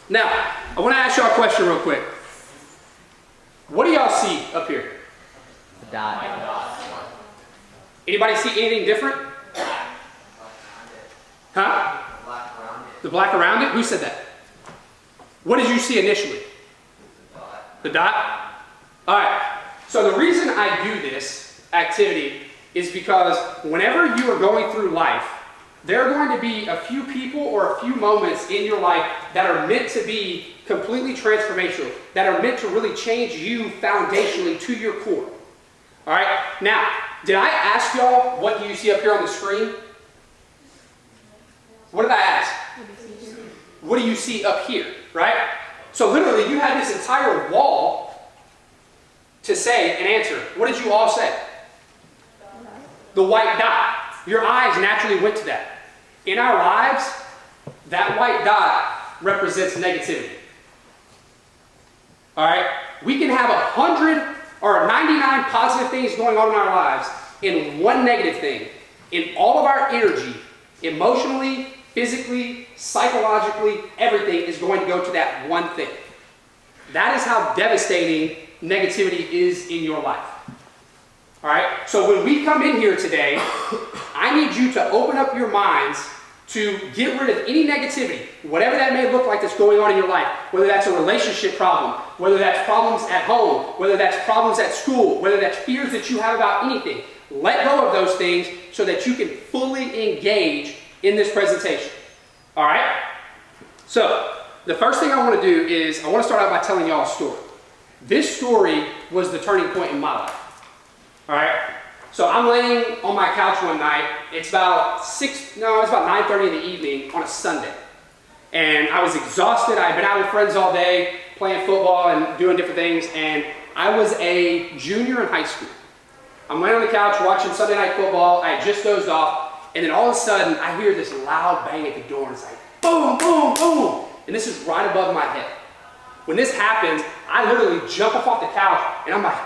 Now, I want to ask y'all a question real quick. What do y'all see up here? The dot. Anybody see anything different? Huh? The black around it? Who said that? What did you see initially? The dot? All right. So the reason I do this activity is because whenever you are going through life, there are going to be a few people or a few moments in your life that are meant to be completely transformational, that are meant to really change you foundationally to your core. All right? Now, did I ask y'all what do you see up here on the screen? What did I ask? What do you see up here, right? So literally, you had this entire wall to say and answer. What did you all say? The white dot. Your eyes naturally went to that. In our lives, that white dot represents negativity. All right? We can have 100 or 99 positive things going on in our lives and one negative thing. In all of our energy, emotionally, physically, psychologically, everything is going to go to that one thing. That is how devastating negativity is in your life. All right? So when we come in here today, I need you to open up your minds to get rid of any negativity, whatever that may look like that's going on in your life, whether that's a relationship problem, whether that's problems at home, whether that's problems at school, whether that's fears that you have about anything. Let go of those things so that you can fully engage in this presentation. All right? So, the first thing I want to do is I want to start out by telling y'all a story. This story was the turning point in my life. All right? So I'm laying on my couch one night. It's about 9:30 in the evening on a Sunday. And I was exhausted. I had been out with friends all day, playing football and doing different things. And I was a junior in high school. I'm laying on the couch watching Sunday night football. I had just dozed off. And then all of a sudden, I hear this loud bang at the door. And it's like, boom, boom, boom. And this is right above my head. When this happens, I literally jump off the couch. And I'm like,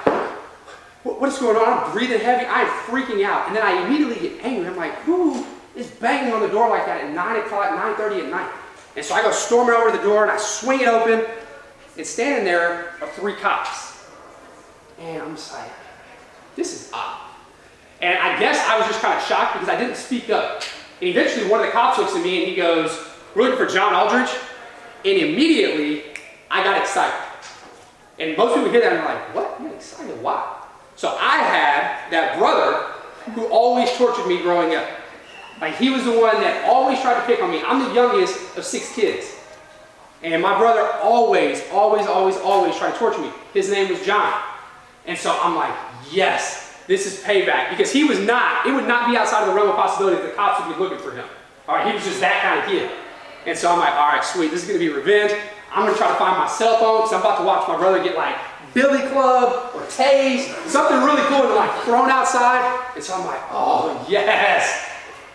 what is going on? I'm breathing heavy. I'm freaking out. And then I immediately get angry. I'm like, who is banging on the door like that at 9 o'clock, 9:30 at night? And so I go storming over to the door and I swing it open. And standing there are 3 cops. And I'm just like, this is odd. And I guess I was just kind of shocked because I didn't speak up. And eventually one of the cops looks at me and he goes, we're looking for John Aldridge. And immediately I got excited. And most people hear that and they're like, what? You're excited? Why? So I had that brother who always tortured me growing up. Like he was the one that always tried to pick on me. I'm the youngest of 6 kids. And my brother always tried to torture me. His name was John. And so I'm like, yes, this is payback. Because it would not be outside of the realm of possibility that the cops would be looking for him. All right, he was just that kind of kid. And so I'm like, all right, sweet, this is gonna be revenge. I'm gonna try to find my cell phone because I'm about to watch my brother get like billy club or tased, something really cool and like thrown outside. And so I'm like, oh yes.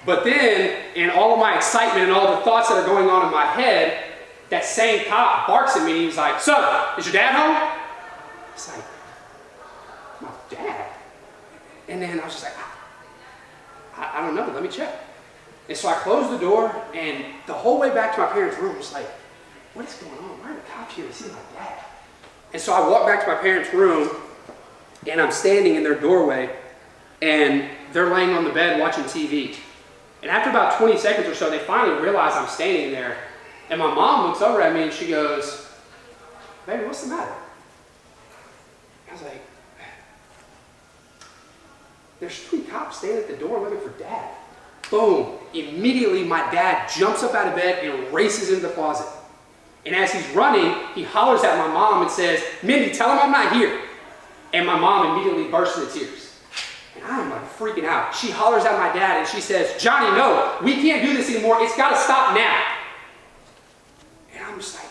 But then in all of my excitement and all the thoughts that are going on in my head, that same cop barks at me and he's like, son, is your dad home? It's like, my dad? And then I was just like, I don't know, let me check. And so I closed the door and the whole way back to my parents' room was like, what is going on? Why are the cops here to see my dad? And so I walked back to my parents' room and I'm standing in their doorway and they're laying on the bed watching TV. And after about 20 seconds or so, they finally realize I'm standing there. And my mom looks over at me and she goes, baby, what's the matter? I was like, there's 3 cops standing at the door looking for dad. Boom. Immediately my dad jumps up out of bed and races into the closet. And as he's running, he hollers at my mom and says, Mindy, tell him I'm not here. And my mom immediately bursts into tears. And I'm like freaking out. She hollers at my dad and she says, Johnny, no, we can't do this anymore. It's got to stop now. And I'm just like,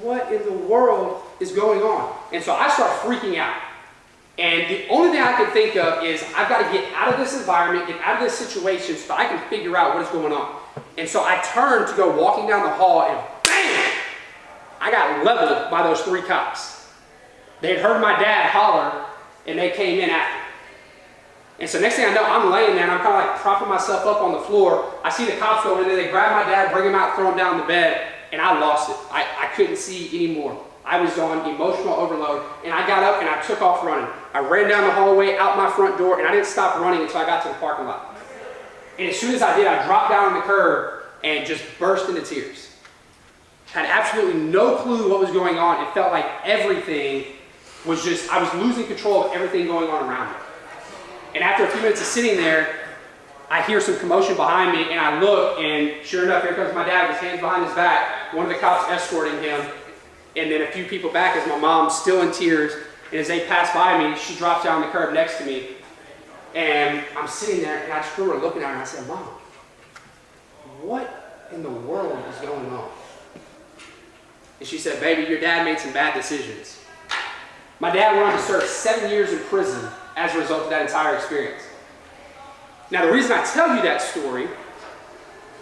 what in the world is going on? And so I start freaking out. And the only thing I can think of is I've got to get out of this environment, get out of this situation so that I can figure out what is going on. And so I turned to go walking down the hall and bam! I got leveled by those 3 cops. They had heard my dad holler and they came in after. And so next thing I know, I'm laying there and I'm kind of like propping myself up on the floor. I see the cops go in there, they grab my dad, bring him out, throw him down the bed. and I lost it. I couldn't see anymore. I was on emotional overload, and I got up and I took off running. I ran down the hallway, out my front door, and I didn't stop running until I got to the parking lot. And as soon as I did, I dropped down on the curb and just burst into tears. Had absolutely no clue what was going on. It felt like everything was just, I was losing control of everything going on around me. And after a few minutes of sitting there, I hear some commotion behind me, and I look, and sure enough, here comes my dad with his hands behind his back, one of the cops escorting him, and then a few people back as my mom's still in tears, and as they pass by me, she drops down the curb next to me, and I'm sitting there, and I just remember looking at her, and I said, Mom, what in the world is going on? And she said, baby, your dad made some bad decisions. My dad went on to serve 7 years in prison as a result of that entire experience. Now, the reason I tell you that story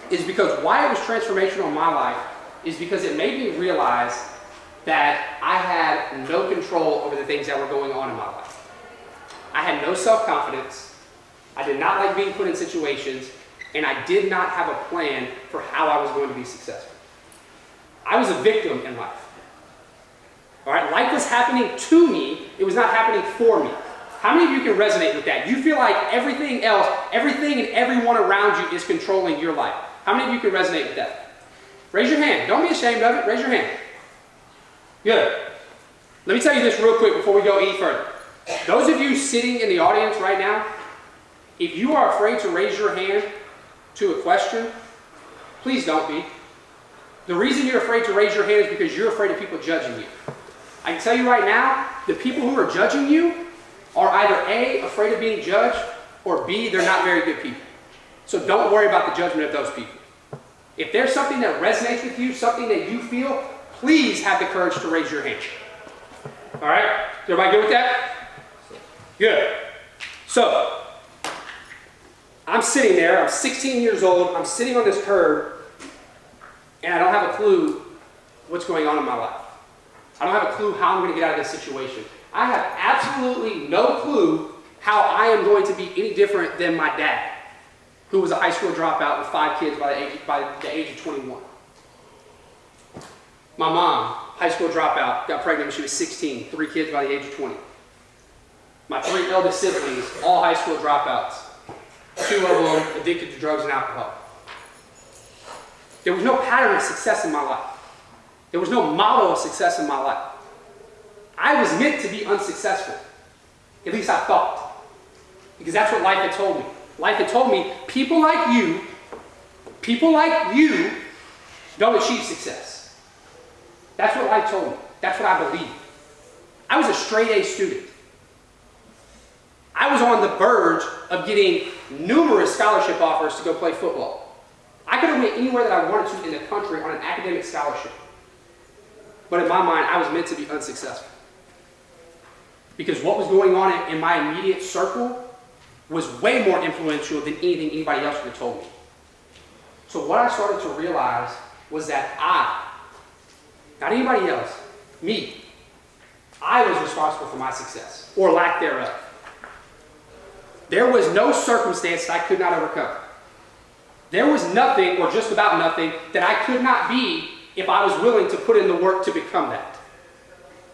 is because why it was transformational in my life is because it made me realize that I had no control over the things that were going on in my life. I had no self-confidence. I did not like being put in situations, and I did not have a plan for how I was going to be successful. I was a victim in life. All right, life was happening to me. It was not happening for me. How many of you can resonate with that? You feel like everything else, everything and everyone around you is controlling your life. How many of you can resonate with that? Raise your hand. Don't be ashamed of it. Raise your hand. Good. Let me tell you this real quick before we go any further. Those of you sitting in the audience right now, if you are afraid to raise your hand to a question, please don't be. The reason you're afraid to raise your hand is because you're afraid of people judging you. I can tell you right now, the people who are judging you are either A, afraid of being judged, or B, they're not very good people. So don't worry about the judgment of those people. If there's something that resonates with you, something that you feel, please have the courage to raise your hand. All right? Is everybody good with that? Good. So, I'm sitting there, I'm 16 years old, I'm sitting on this curb, and I don't have a clue what's going on in my life. I don't have a clue how I'm going to get out of this situation. I have absolutely no clue how I am going to be any different than my dad, who was a high school dropout with 5 kids by the age of 21. My mom, high school dropout, got pregnant when she was 16, 3 kids by the age of 20. My 3 eldest siblings, all high school dropouts, 2 of them addicted to drugs and alcohol. There was no pattern of success in my life. There was no model of success in my life. I was meant to be unsuccessful. At least I thought. Because that's what life had told me. Life had told me, people like you don't achieve success. That's what life told me. That's what I believed. I was a straight A student. I was on the verge of getting numerous scholarship offers to go play football. I could have went anywhere that I wanted to in the country on an academic scholarship. But in my mind, I was meant to be unsuccessful. Because what was going on in my immediate circle was way more influential than anything anybody else would have told me. So what I started to realize was that not anybody else, me, I was responsible for my success, or lack thereof. There was no circumstance that I could not overcome. There was nothing, or just about nothing, that I could not be if I was willing to put in the work to become that.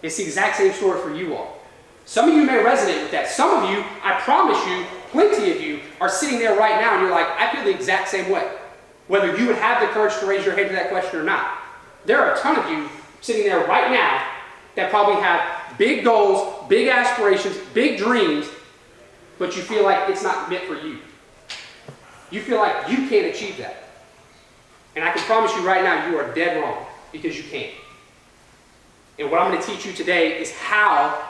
It's the exact same story for you all. Some of you may resonate with that. Some of you, I promise you, plenty of you are sitting there right now and you're like, I feel the exact same way. Whether you would have the courage to raise your hand to that question or not. There are a ton of you sitting there right now that probably have big goals, big aspirations, big dreams, but you feel like it's not meant for you. You feel like you can't achieve that. And I can promise you right now, you are dead wrong, because you can't. And what I'm going to teach you today is how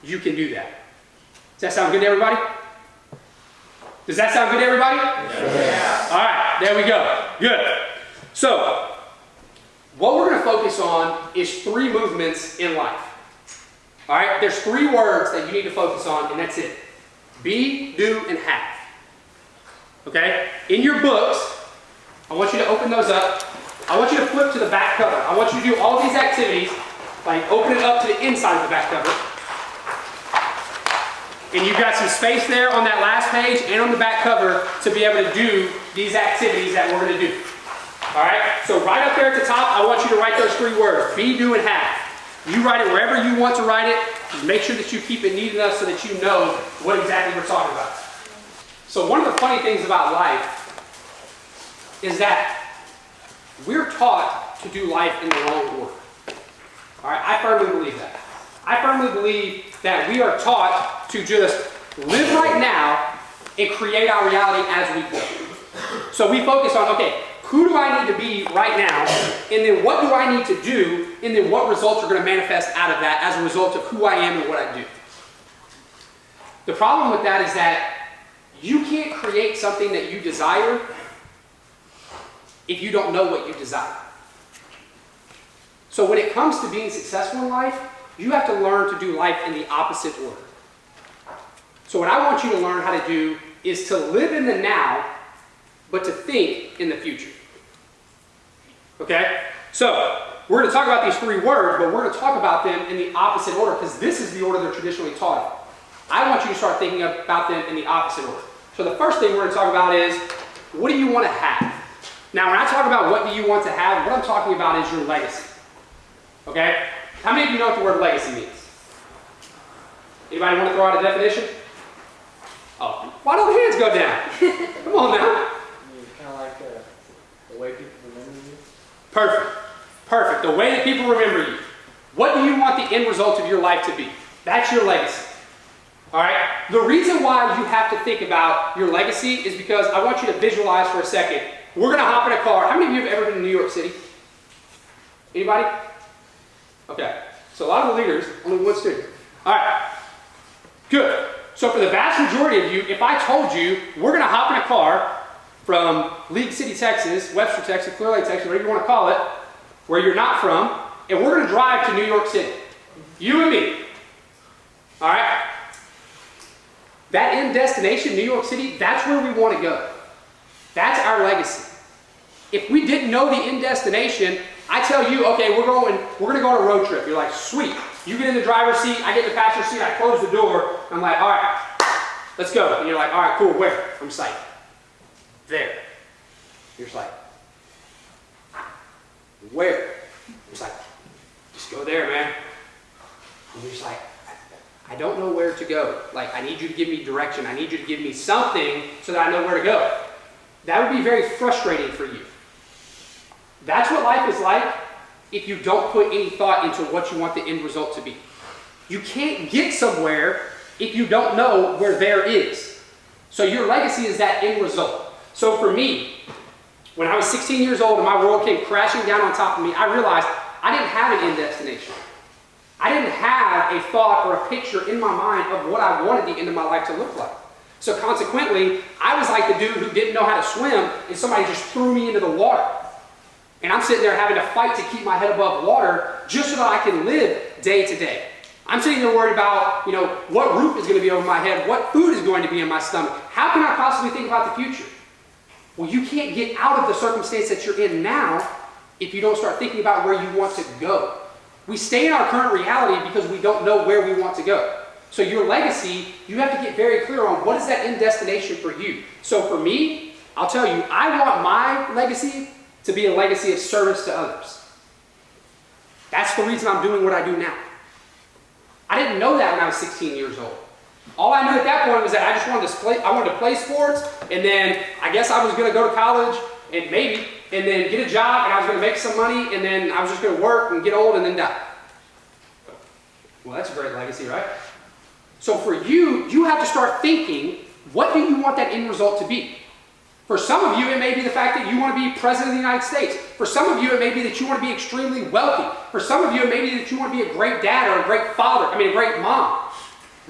you can do that. Does that sound good to everybody? Does that sound good to everybody? Yeah. All right, there we go. Good. So, what we're going to focus on is 3 movements in life. All right, there's 3 words that you need to focus on, and that's it. Be, do, and have. Okay? In your books, I want you to open those up. I want you to flip to the back cover. I want you to do all these activities, like open it up to the inside of the back cover. And you've got some space there on that last page and on the back cover to be able to do these activities that we're going to do. All right? So right up there at the top, I want you to write those 3 words, be, do, and have. You write it wherever you want to write it. Just make sure that you keep it neat enough so that you know what exactly we're talking about. So one of the funny things about life is that we're taught to do life in the wrong order. All right? I firmly believe that. I firmly believe that we are taught to just live right now and create our reality as we go. So we focus on, okay, who do I need to be right now? And then what do I need to do? And then what results are going to manifest out of that as a result of who I am and what I do? The problem with that is that you can't create something that you desire if you don't know what you desire. So when it comes to being successful in life, you have to learn to do life in the opposite order. So what I want you to learn how to do is to live in the now, but to think in the future. Okay? So, we're going to talk about these 3 words, but we're going to talk about them in the opposite order because this is the order they're traditionally taught in. I want you to start thinking about them in the opposite order. So the first thing we're going to talk about is, what do you want to have? Now, when I talk about what do you want to have, what I'm talking about is your legacy. Okay? How many of you know what the word legacy means? Anybody want to throw out a definition? Oh, why don't hands go down? Come on now. Kind of like the way people remember you. Perfect. Perfect. The way that people remember you. What do you want the end result of your life to be? That's your legacy. All right? The reason why you have to think about your legacy is because I want you to visualize for a second. We're going to hop in a car. How many of you have ever been to New York City? Anybody? Okay. So a lot of the leaders, only one student. All right. Good. So for the vast majority of you, if I told you we're going to hop in a car from League City, Texas, Webster, Texas, Clear Lake, Texas, whatever you want to call it, where you're not from, and we're going to drive to New York City. You and me. All right? That end destination, New York City, that's where we want to go. That's our legacy. If we didn't know the end destination, I tell you, okay, we're going to go on a road trip. You're like, sweet. You get in the driver's seat, I get in the passenger seat, I close the door. I'm like, all right, let's go. And you're like, all right, cool, where? I'm psyched. There. You're just like, where? You're just like, just go there, man. And you're just like, I don't know where to go. Like, I need you to give me direction. I need you to give me something so that I know where to go. That would be very frustrating for you. That's what life is like if you don't put any thought into what you want the end result to be. You can't get somewhere if you don't know where there is. So your legacy is that end result. So for me, when I was 16 years old and my world came crashing down on top of me, I realized I didn't have an end destination. I didn't have a thought or a picture in my mind of what I wanted the end of my life to look like. So consequently, I was like the dude who didn't know how to swim and somebody just threw me into the water. And I'm sitting there having to fight to keep my head above water just so that I can live day to day. I'm sitting there worried about, what roof is going to be over my head, what food is going to be in my stomach. How can I possibly think about the future? Well, you can't get out of the circumstance that you're in now if you don't start thinking about where you want to go. We stay in our current reality because we don't know where we want to go. So your legacy, you have to get very clear on what is that end destination for you. So for me, I'll tell you, I want my legacy to be a legacy of service to others. That's the reason I'm doing what I do now. I didn't know that when I was 16 years old. All I knew at that point was that I just wanted to play sports, and then I guess I was going to go to college, and then get a job, and I was going to make some money, and then I was just going to work and get old and then die. Well, that's a great legacy, right? So for you, you have to start thinking, what do you want that end result to be? For some of you, it may be the fact that you want to be president of the United States. For some of you, it may be that you want to be extremely wealthy. For some of you, it may be that you want to be a great dad or a great father, a great mom.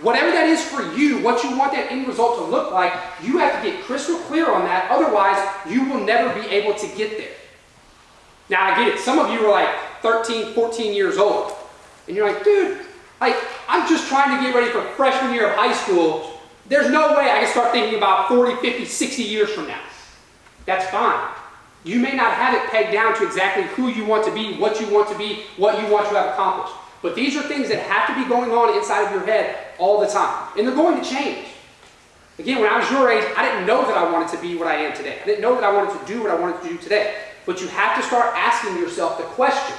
Whatever that is for you, what you want that end result to look like, you have to get crystal clear on that. Otherwise, you will never be able to get there. Now, I get it. Some of you are like 13, 14 years old. And you're like, dude, I'm just trying to get ready for freshman year of high school. There's no way I can start thinking about 40, 50, 60 years from now. That's fine. You may not have it pegged down to exactly who you want to be, what you want to be, what you want to have accomplished. But these are things that have to be going on inside of your head all the time. And they're going to change. Again, when I was your age, I didn't know that I wanted to be what I am today. I didn't know that I wanted to do what I wanted to do today. but you have to start asking yourself the question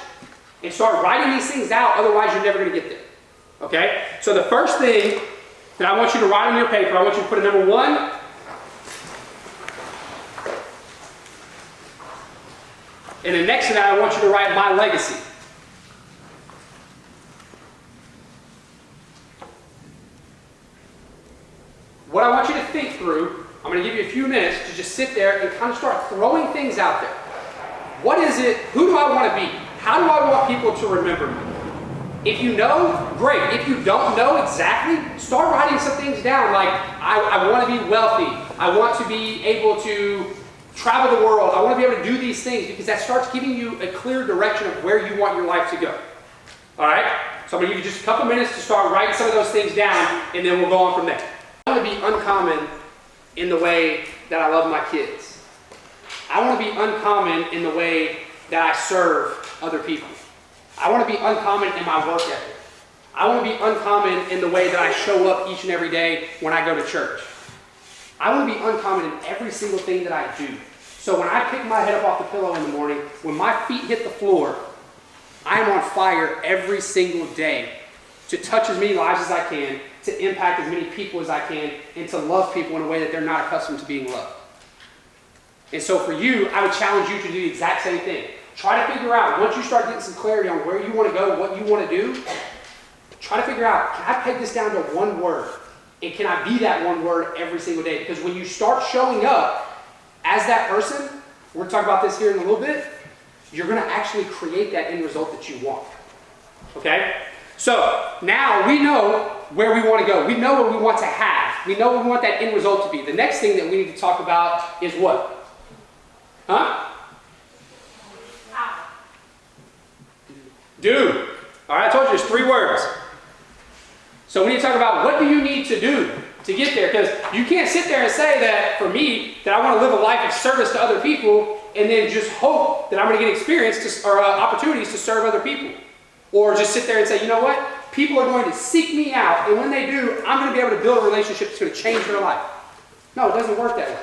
and start writing these things out, otherwise you're never going to get there. Okay? So the first thing that I want you to write on your paper, I want you to put a number 1. And then next to that, I want you to write my legacy. What I want you to think through, I'm going to give you a few minutes to just sit there and kind of start throwing things out there. What is it? Who do I want to be? How do I want people to remember me? If you know, great. If you don't know exactly, start writing some things down like, I want to be wealthy. I want to be able to travel the world. I want to be able to do these things, because that starts giving you a clear direction of where you want your life to go. All right? So I'm going to give you just a couple minutes to start writing some of those things down, and then we'll go on from there. I want to be uncommon in the way that I love my kids. I want to be uncommon in the way that I serve other people. I want to be uncommon in my work ethic. I want to be uncommon in the way that I show up each and every day when I go to church. I want to be uncommon in every single thing that I do. So when I pick my head up off the pillow in the morning, when my feet hit the floor, I am on fire every single day to touch as many lives as I can, to impact as many people as I can, and to love people in a way that they're not accustomed to being loved. And so for you, I would challenge you to do the exact same thing. Try to figure out, once you start getting some clarity on where you want to go, what you want to do, try to figure out, can I peg this down to one word? And can I be that one word every single day? Because when you start showing up as that person, we're going to talk about this here in a little bit, you're going to actually create that end result that you want. Okay? So now we know where we want to go. We know what we want to have. We know what we want that end result to be. The next thing that we need to talk about is what? Huh? Do. All right, I told you there's 3 words. So we need to talk about what do you need to do to get there, because you can't sit there and say that, for me, that I want to live a life of service to other people and then just hope that I'm going to get experience or opportunities to serve other people. Or just sit there and say, you know what? People are going to seek me out, and when they do, I'm going to be able to build a relationship that's going to change their life. No, it doesn't work that way.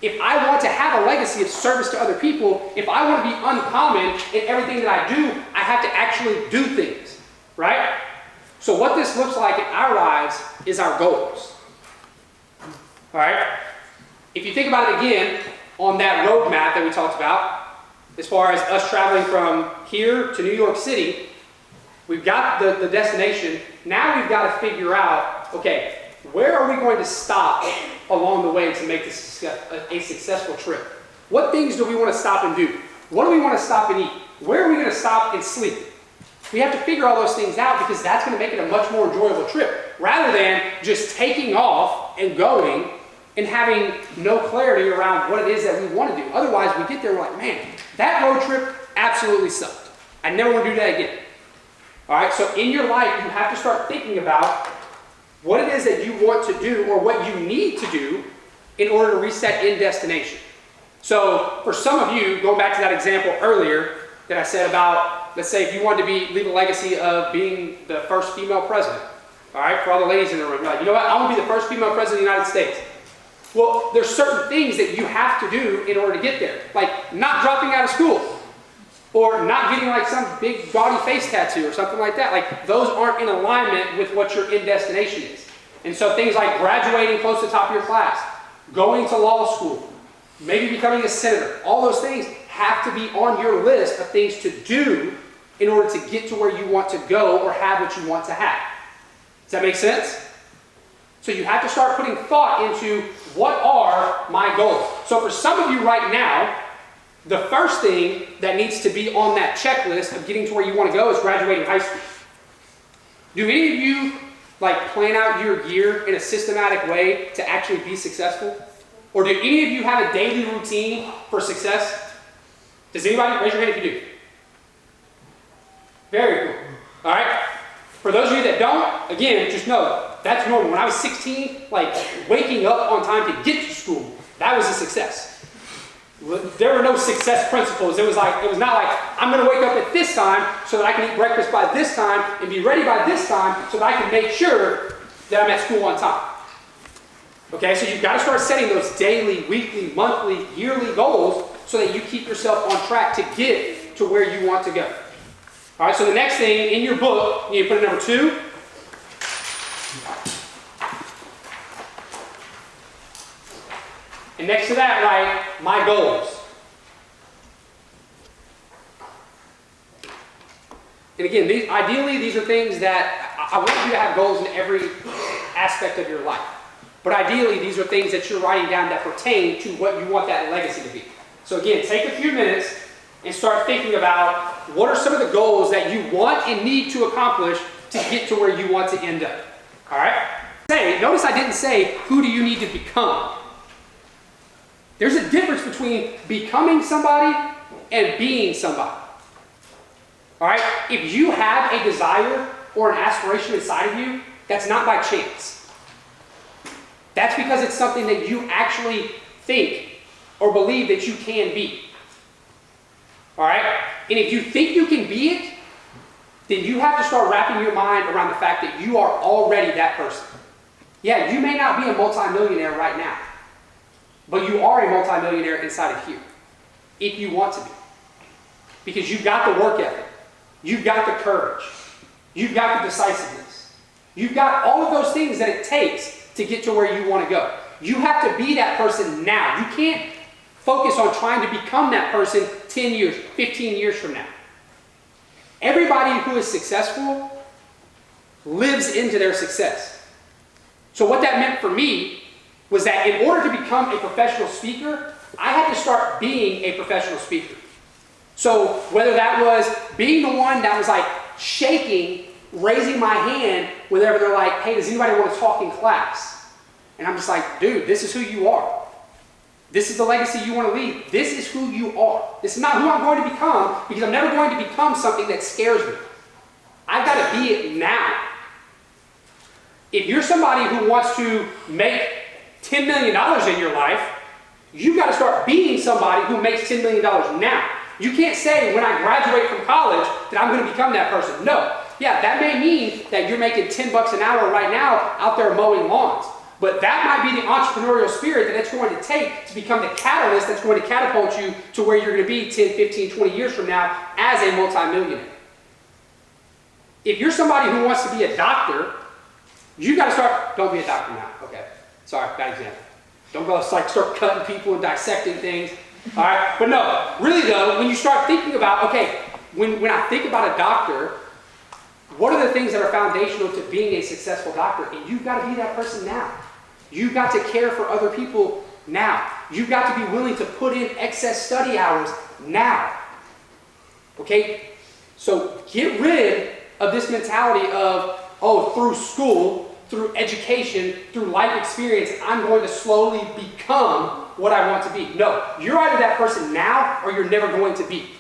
If I want to have a legacy of service to other people, if I want to be uncommon in everything that I do, I have to actually do things, right? So what this looks like in our lives is our goals. All right? If you think about it again, on that roadmap that we talked about, as far as us traveling from here to New York City, we've got the destination. Now we've got to figure out, okay, where are we going to stop along the way to make this a successful trip? What things do we want to stop and do? What do we want to stop and eat? Where are we going to stop and sleep? We have to figure all those things out, because that's going to make it a much more enjoyable trip, rather than just taking off and going and having no clarity around what it is that we want to do. Otherwise, we get there, we're like, man, that road trip absolutely sucked. I never want to do that again. All right, so in your life, you have to start thinking about what it is that you want to do, or what you need to do in order to reach that end destination. So for some of you, going back to that example earlier that I said about, let's say if you wanted to leave a legacy of being the first female president, all right, for all the ladies in the room, you're like, you know what, I want to be the first female president of the United States. Well, there's certain things that you have to do in order to get there, like not dropping out of school, or not getting like some big gaudy face tattoo or something like that. Like, those aren't in alignment with what your end destination is. And so things like graduating close to the top of your class, going to law school, maybe becoming a senator, all those things have to be on your list of things to do in order to get to where you want to go or have what you want to have. Does that make sense? So you have to start putting thought into, what are my goals? So for some of you right now, the first thing that needs to be on that checklist of getting to where you want to go is graduating high school. Do any of you plan out your year in a systematic way to actually be successful? Or do any of you have a daily routine for success? Does anybody? Raise your hand if you do. Very cool. All right? For those of you that don't, again, just know, that's normal. When I was 16, waking up on time to get to school, that was a success. There were no success principles. It was not like, I'm going to wake up at this time so that I can eat breakfast by this time and be ready by this time so that I can make sure that I'm at school on time. Okay, so you've got to start setting those daily, weekly, monthly, yearly goals so that you keep yourself on track to get to where you want to go. All right, so the next thing in your book, you need to put it number 2. And next to that, write my goals. And again, ideally, these are things that I want you to have goals in every aspect of your life. But ideally, these are things that you're writing down that pertain to what you want that legacy to be. So again, take a few minutes and start thinking about what are some of the goals that you want and need to accomplish to get to where you want to end up. All right? Notice I didn't say, who do you need to become? There's a difference between becoming somebody and being somebody. All right? If you have a desire or an aspiration inside of you, that's not by chance. That's because it's something that you actually think or believe that you can be. All right? And if you think you can be it, then you have to start wrapping your mind around the fact that you are already that person. Yeah, you may not be a multimillionaire right now, but you are a multimillionaire inside of you, if you want to be. Because you've got the work ethic, you've got the courage, you've got the decisiveness, you've got all of those things that it takes to get to where you want to go. You have to be that person now. You can't focus on trying to become that person 10 years, 15 years from now. Everybody who is successful lives into their success. So what that meant for me was that in order to become a professional speaker, I had to start being a professional speaker. So whether that was being the one that was like shaking, raising my hand whenever they're like, hey, does anybody want to talk in class? And I'm just like, dude, this is who you are. This is the legacy you want to leave. This is who you are. This is not who I'm going to become, because I'm never going to become something that scares me. I've got to be it now. If you're somebody who wants to make $10 million in your life, you've got to start being somebody who makes $10 million now. You can't say, when I graduate from college, that I'm going to become that person. No. Yeah, that may mean that you're making $10 an hour right now out there mowing lawns. But that might be the entrepreneurial spirit that it's going to take to become the catalyst that's going to catapult you to where you're going to be 10, 15, 20 years from now as a multimillionaire. If you're somebody who wants to be a doctor, you got to start, don't be a doctor now. Okay, sorry, bad example. Don't go like start cutting people and dissecting things. All right, but no, really though, when you start thinking about, okay, when I think about a doctor, what are the things that are foundational to being a successful doctor? And you've got to be that person now. You've got to care for other people now. You've got to be willing to put in excess study hours now. Okay? So get rid of this mentality of, oh, through school, through education, through life experience, I'm going to slowly become what I want to be. No, you're either that person now or you're never going to be.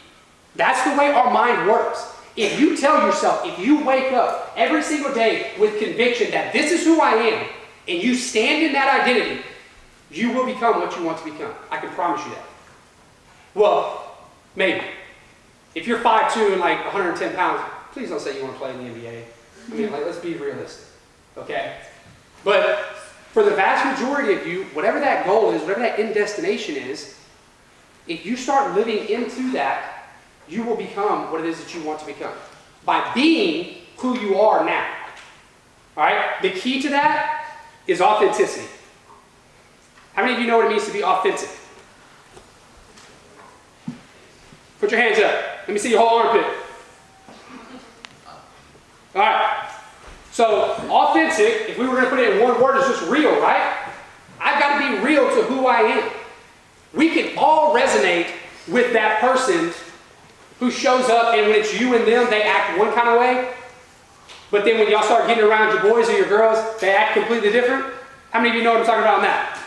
That's the way our mind works. If you tell yourself, if you wake up every single day with conviction that this is who I am, and you stand in that identity, you will become what you want to become. I can promise you that. Well, maybe. If you're 5'2" and like 110 pounds, please don't say you want to play in the NBA. I mean, like, let's be realistic, okay? But for the vast majority of you, whatever that goal is, whatever that end destination is, if you start living into that, you will become what it is that you want to become by being who you are now. All right? The key to that is authenticity. How many of you know what it means to be authentic? Put your hands up. Let me see your whole armpit. All right. So authentic, if we were going to put it in one word, is just real, right? I've got to be real to who I am. We can all resonate with that person who shows up, and when it's you and them, they act one kind of way. But then when y'all start getting around your boys or your girls, they act completely different. How many of you know what I'm talking about on that?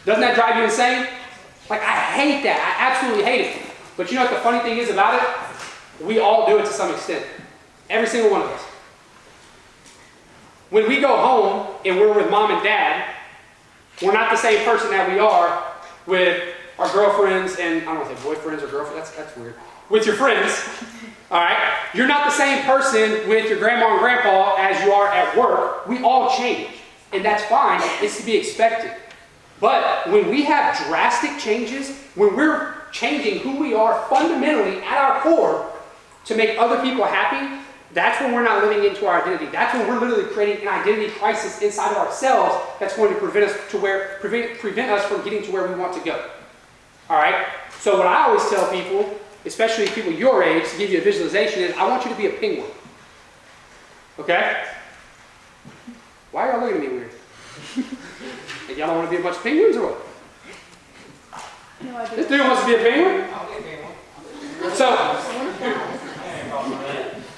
Doesn't that drive you insane? Like, I hate that. I absolutely hate it. But you know what the funny thing is about it? We all do it to some extent. Every single one of us. When we go home and we're with mom and dad, we're not the same person that we are with our girlfriends and, I don't want to say boyfriends or girlfriends, that's weird. With your friends, all right? You're not the same person with your grandma and grandpa as you are at work. We all change, and that's fine. It's to be expected. But when we have drastic changes, when we're changing who we are fundamentally at our core to make other people happy, that's when we're not living into our identity. That's when we're literally creating an identity crisis inside of ourselves that's going to prevent us from getting to where we want to go. All right? So what I always tell people, especially people your age, to give you a visualization, is I want you to be a penguin. Okay? Why are y'all looking at me weird? Like y'all don't want to be a bunch of penguins or what? No, I This dude wants to be a penguin? So,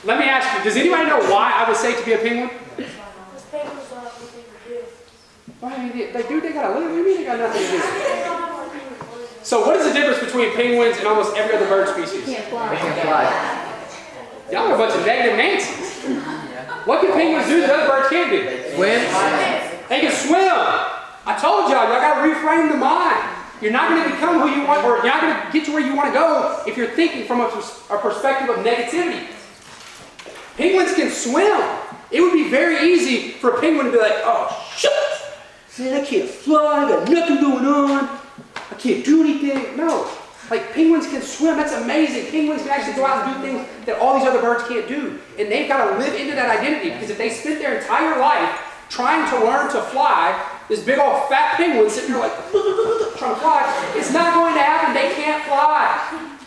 let me ask you, does anybody know why I would say to be a penguin? Because penguins don't have anything to do. Why they gotta live. What do you mean they got nothing to do? So what is the difference between penguins and almost every other bird species? can't fly. They can fly. Y'all are a bunch of negative Nancy's. What can penguins do that other birds can't do? Swim. They can swim. I told y'all gotta reframe the mind. You're not going to become who you want, or you're not going to get to where you want to go if you're thinking from a perspective of negativity. Penguins can swim. It would be very easy for a penguin to be like, oh, shit, man, I can't fly, I got nothing going on, I can't do anything. No, like penguins can swim, that's amazing. Penguins can actually go out and do things that all these other birds can't do. And they've got to live into that identity, because if they spent their entire life trying to learn to fly, this big old fat penguin sitting there like trying to fly, it's not going to happen. They can't fly.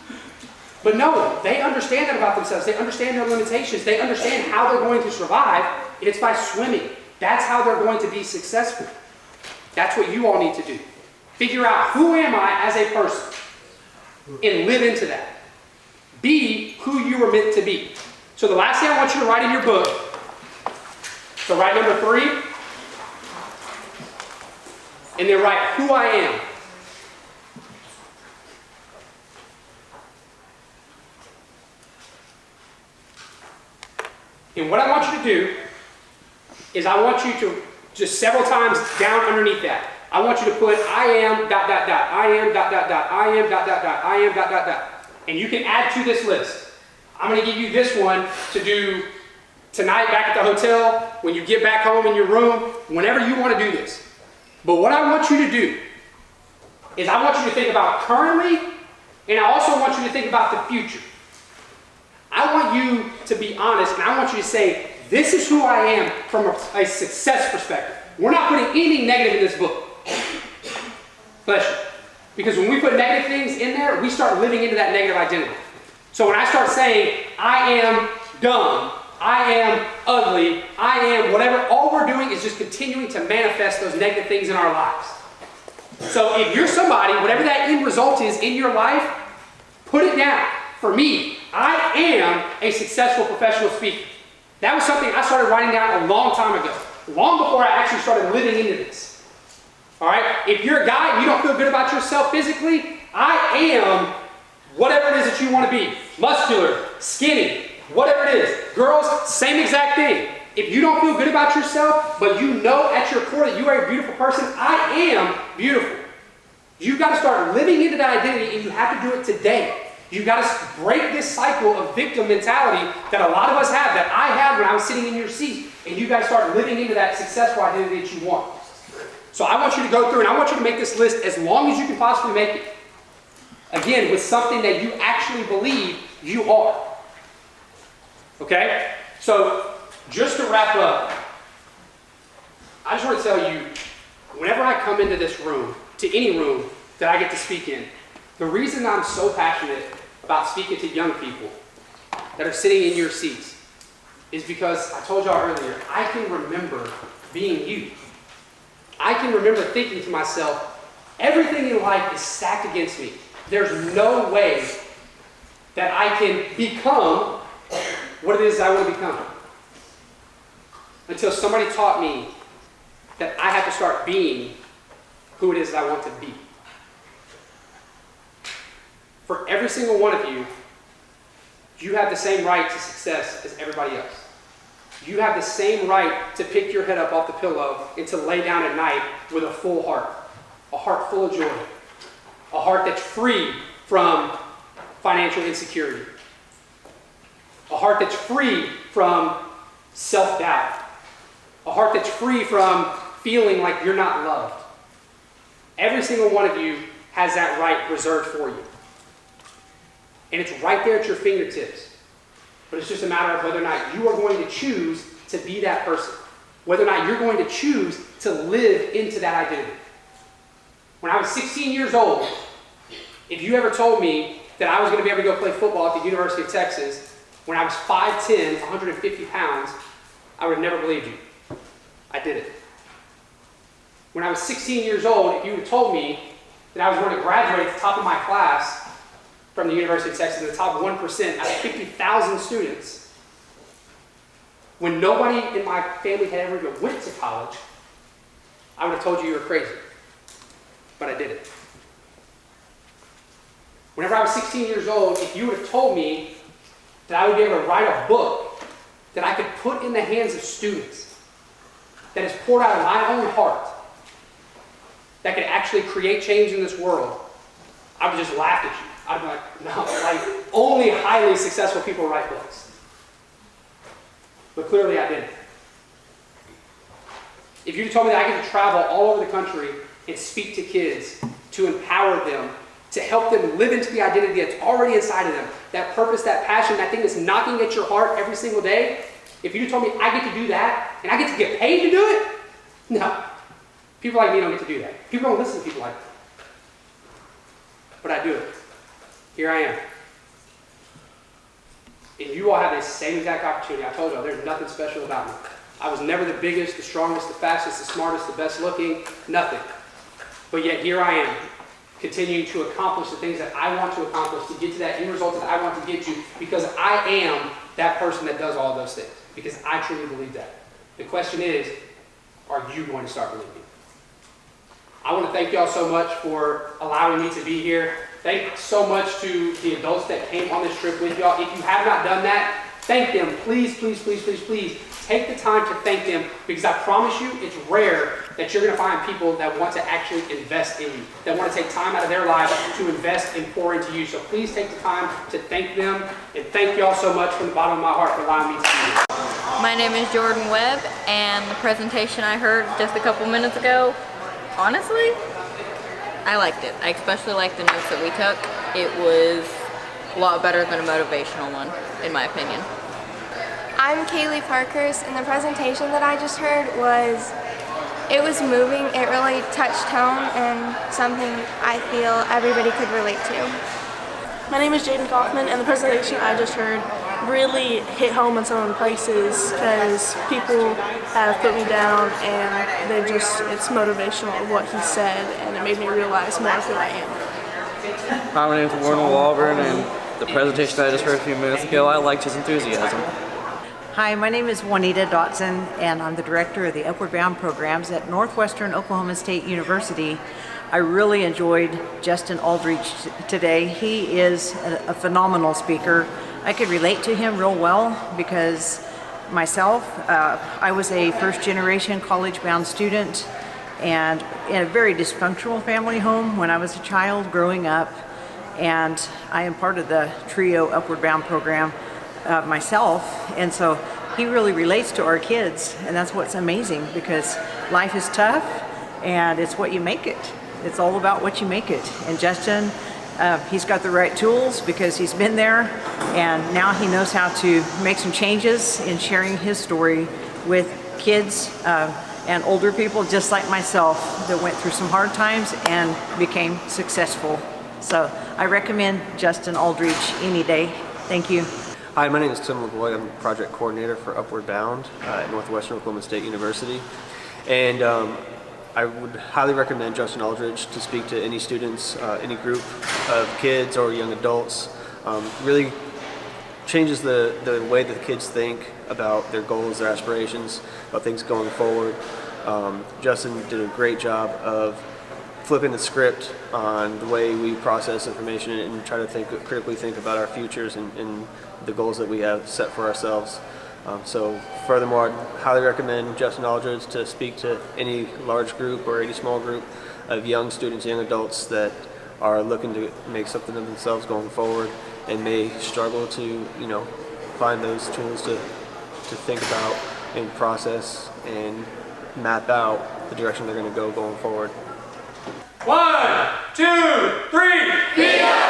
But no, they understand that about themselves. They understand their limitations. They understand how they're going to survive, and it's by swimming. That's how they're going to be successful. That's what you all need to do. Figure out, who am I as a person, and live into that. Be who you were meant to be. So the last thing I want you to write in your book, so write number 3, and then write who I am. And what I want you to do is I want you to just several times down underneath that, I want you to put I am ... I am ... I am ... I am ... And you can add to this list. I'm going to give you this one to do tonight back at the hotel, when you get back home in your room, whenever you want to do this. But what I want you to do is I want you to think about currently, and I also want you to think about the future. I want you to be honest, and I want you to say, this is who I am from a success perspective. We're not putting anything negative in this book. Bless you. Because when we put negative things in there, we start living into that negative identity. So when I start saying, I am dumb, I am ugly, I am whatever, all we're doing is just continuing to manifest those negative things in our lives. So if you're somebody, whatever that end result is in your life, put it down. For me, I am a successful professional speaker. That was something I started writing down a long time ago, long before I actually started living into this. All right? If you're a guy and you don't feel good about yourself physically, I am whatever it is that you want to be. Muscular, skinny, whatever it is. Girls, same exact thing. If you don't feel good about yourself, but you know at your core that you are a beautiful person, I am beautiful. You've got to start living into that identity, and you have to do it today. You've got to break this cycle of victim mentality that a lot of us have, that I had when I was sitting in your seat, and you've got to start living into that successful identity that you want. So I want you to go through, and I want you to make this list as long as you can possibly make it. Again, with something that you actually believe you are. Okay? So, just to wrap up, I just want to tell you, whenever I come into this room, to any room that I get to speak in, the reason I'm so passionate about speaking to young people that are sitting in your seats is because, I told y'all earlier, I can remember being you. I can remember thinking to myself, everything in life is stacked against me. There's no way that I can become what it is I want to become. Until somebody taught me that I have to start being who it is that I want to be. For every single one of you, you have the same right to success as everybody else. You have the same right to pick your head up off the pillow and to lay down at night with a full heart. A heart full of joy. A heart that's free from financial insecurity. A heart that's free from self-doubt. A heart that's free from feeling like you're not loved. Every single one of you has that right reserved for you. And it's right there at your fingertips. But it's just a matter of whether or not you are going to choose to be that person. Whether or not you're going to choose to live into that identity. When I was 16 years old, if you ever told me that I was going to be able to go play football at the University of Texas when I was 5'10", 150 pounds, I would have never believed you. I did it. When I was 16 years old, if you would have told me that I was going to graduate at the top of my class from the University of Texas, in the top 1% out of 50,000 students, when nobody in my family had ever even went to college, I would have told you were crazy. But I did it. Whenever I was 16 years old, if you would have told me that I would be able to write a book that I could put in the hands of students, that is poured out of my own heart, that could actually create change in this world, I would just laugh at you. I'd be like, no, like only highly successful people write books. But clearly I didn't. If you told me that I could travel all over the country and speak to kids, to empower them, to help them live into the identity that's already inside of them, that purpose, that passion, that thing that's knocking at your heart every single day, if you told me I get to do that and I get to get paid to do it, no. People like me don't get to do that. People don't listen to people like that. But I do it. Here I am. And you all have the same exact opportunity. I told you, there's nothing special about me. I was never the biggest, the strongest, the fastest, the smartest, the best looking, nothing. But yet here I am, continuing to accomplish the things that I want to accomplish, to get to that end result that I want to get to, because I am that person that does all those things. Because I truly believe that. The question is, are you going to start believing? I want to thank y'all so much for allowing me to be here. Thank so much to the adults that came on this trip with y'all. If you have not done that, thank them. Please, please, please, please, please take the time to thank them, because I promise you it's rare that you're going to find people that want to actually invest in you, that want to take time out of their lives to invest and pour into you. So please take the time to thank them, and thank y'all so much from the bottom of my heart for allowing me to be here. My name is Jordan Webb, and the presentation I heard just a couple minutes ago, honestly, I liked it. I especially liked the notes that we took. It was a lot better than a motivational one, in my opinion. I'm Kaylee Parkers, and the presentation that I just heard was moving. It really touched home and something I feel everybody could relate to. My name is Jaden Kaufman, and the presentation I just heard really hit home in some places because people have put me down, and it's motivational of what he said, and it made me realize more of who I am. Hi, my name is Warren Walburn, and the presentation I just heard a few minutes ago, I liked his enthusiasm. Hi, my name is Juanita Dotson, and I'm the director of the Upward Bound programs at Northwestern Oklahoma State University. I really enjoyed Justin Aldridge today. He is a phenomenal speaker. I could relate to him real well because myself, I was a first-generation college-bound student and in a very dysfunctional family home when I was a child growing up, and I am part of the TRIO Upward Bound program myself, and so he really relates to our kids, and that's what's amazing, because life is tough and it's what you make it. It's all about what you make it. And Justin, he's got the right tools because he's been there, and now he knows how to make some changes in sharing his story with kids and older people just like myself that went through some hard times and became successful. So I recommend Justin Aldridge any day. Thank you. Hi, my name is Tim LeBoy. I'm the project coordinator for Upward Bound at Northwestern Oklahoma State University. And I would highly recommend Justin Aldridge to speak to any students, any group of kids or young adults. Really changes the way that the kids think about their goals, their aspirations, about things going forward. Justin did a great job of flipping the script on the way we process information and try to critically think about our futures and the goals that we have set for ourselves. So furthermore, I'd highly recommend Justin Aldridge to speak to any large group or any small group of young students, young adults that are looking to make something of themselves going forward and may struggle to, find those tools to think about and process and map out the direction they're going to go going forward. 1, 2, 3.